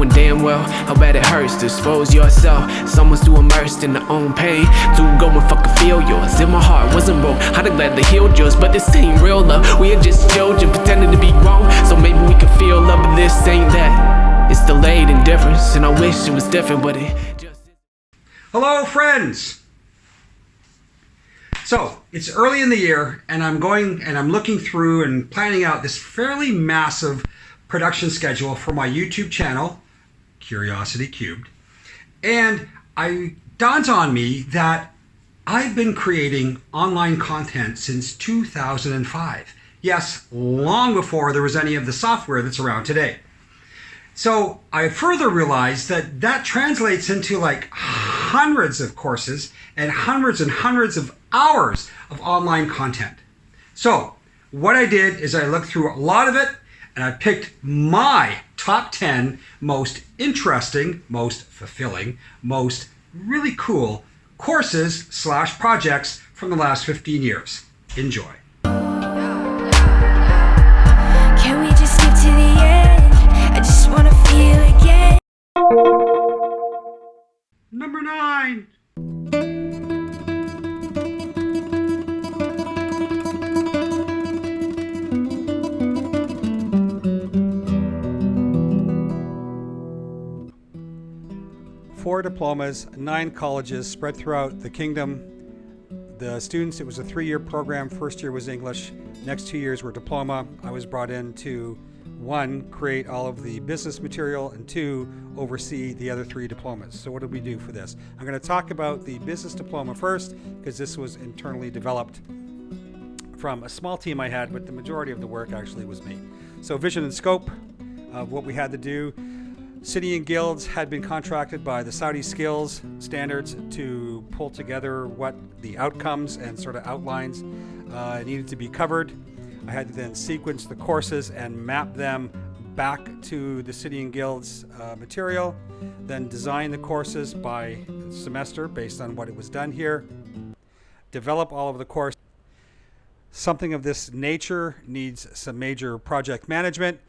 knowing damn well how bad it hurts to expose yourself. Someone's too immersed in their own pain to go and fucking feel yours. If my heart wasn't broke, I'd have gladly healed yours. But this ain't real love, we are just children pretending to be grown. So maybe we can feel love, but this ain't that. It's delayed indifference, and I wish it was different, but it just... Hello, friends! So, it's early in the year, and I'm looking through and planning out this fairly massive production schedule for my YouTube channel, Curiosity Cubed. And it dawns on me that I've been creating online content since 2005. Yes, long before there was any of the software that's around today. So I further realized that translates into like hundreds of courses and hundreds of hours of online content. So what I did is I looked through a lot of it and I picked my top 10 most interesting, most fulfilling, most really cool courses / projects from the last 15 years. Enjoy. Can we just skip to the end? I just want to feel again. Number 9. Four diplomas, 9 colleges spread throughout the kingdom. The students, it was a 3-year program. First year was English. Next 2 years were diploma. I was brought in to 1, create all of the business material, and 2, oversee the other 3 diplomas. So what did we do for this? I'm going to talk about the business diploma first, because this was internally developed from a small team I had, but the majority of the work actually was me. So vision and scope of what we had to do. City and guilds had been contracted by the Saudi skills standards to pull together what the outcomes and sort of outlines needed to be covered. I had to then sequence the courses and map them back to the City and Guilds material, then design the courses by semester based on what it was done here, develop all of the course. Something of this nature needs some major project management.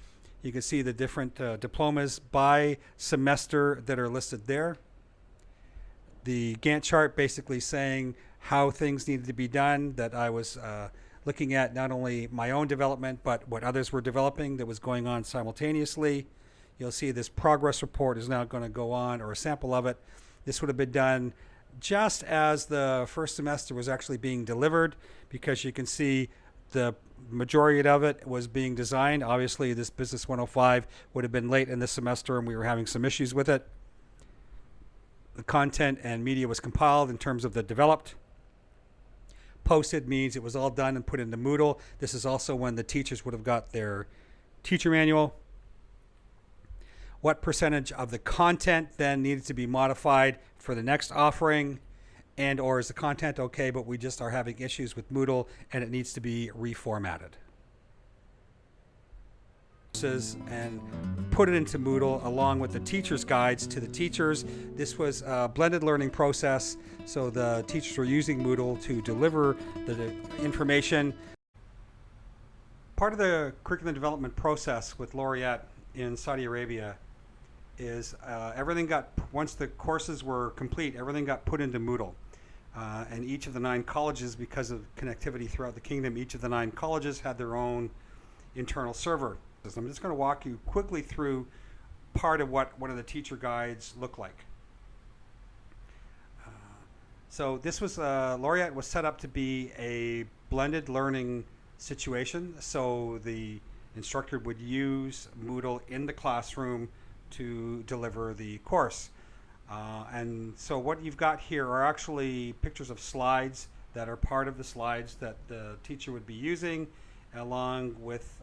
You can see the different diplomas by semester that are listed there. The Gantt chart basically saying how things needed to be done, that I was looking at not only my own development, but what others were developing that was going on simultaneously. You'll see this progress report is now going to go on, or a sample of it. This would have been done just as the first semester was actually being delivered, because you can see the majority of it was being designed. Obviously, this Business 105 would have been late in the semester and we were having some issues with it. The content and media was compiled in terms of the developed. Posted means it was all done and put into Moodle. This is also when the teachers would have got their teacher manual. What percentage of the content then needed to be modified for the next offering, and or is the content okay, but we just are having issues with Moodle and it needs to be reformatted. And put it into Moodle along with the teacher's guides to the teachers. This was a blended learning process, so the teachers were using Moodle to deliver the information. Part of the curriculum development process with Laureate in Saudi Arabia is once the courses were complete, everything got put into Moodle. And each of the 9 colleges, because of connectivity throughout the kingdom, each of the 9 colleges had their own internal server. I'm just going to walk you quickly through part of what one of the teacher guides look like. So this was, Laureate was set up to be a blended learning situation. So the instructor would use Moodle in the classroom to deliver the course. And so what you've got here are actually pictures of slides that are part of the slides that the teacher would be using, along with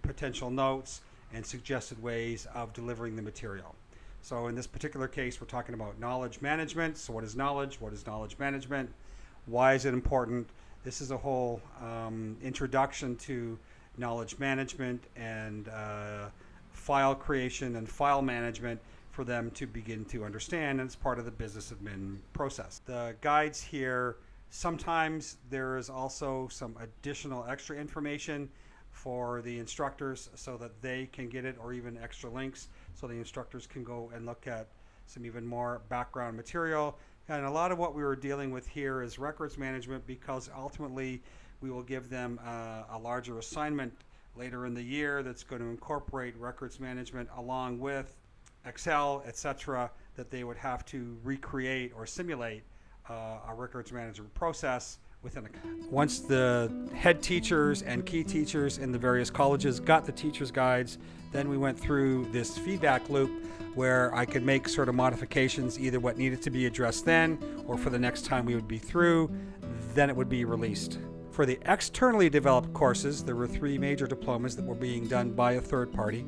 potential notes and suggested ways of delivering the material. So in this particular case, we're talking about knowledge management. So what is knowledge? What is knowledge management? Why is it important? This is a whole introduction to knowledge management and file creation and file management for them to begin to understand, and it's part of the business admin process. The guides here, sometimes there is also some additional extra information for the instructors so that they can get it, or even extra links so the instructors can go and look at some even more background material. And a lot of what we were dealing with here is records management, because ultimately we will give them a larger assignment later in the year that's going to incorporate records management along with Excel, etc., that they would have to recreate or simulate a records management process within a. Once the head teachers and key teachers in the various colleges got the teachers' guides, then we went through this feedback loop where I could make sort of modifications, either what needed to be addressed then or for the next time we would be through, then it would be released. For the externally developed courses, there were 3 major diplomas that were being done by a third party.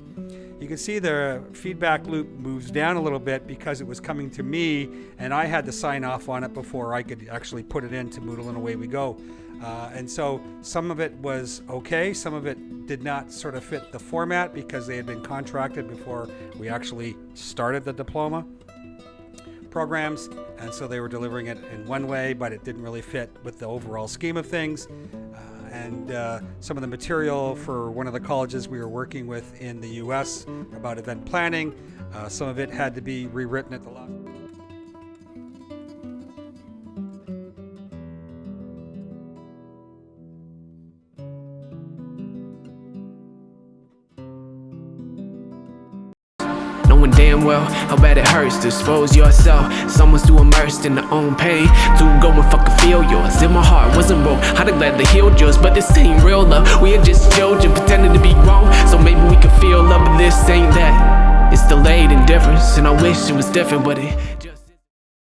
You can see the feedback loop moves down a little bit because it was coming to me and I had to sign off on it before I could actually put it into Moodle, and away we go. And so some of it was okay, some of it did not sort of fit the format because they had been contracted before we actually started the diploma programs, and so they were delivering it in one way, but it didn't really fit with the overall scheme of things. And some of the material for one of the colleges we were working with in the US about event planning, some of it had to be rewritten at the last. Knowing damn well how bad it hurts to expose yourself. Someone's too immersed in their own pain to go and fucking feel yours. If my heart wasn't broke, I'd have gladly healed yours. But this ain't real love, we are just children pretending to be grown. So maybe we can feel love, but this ain't that. It's delayed indifference, and I wish it was different, but it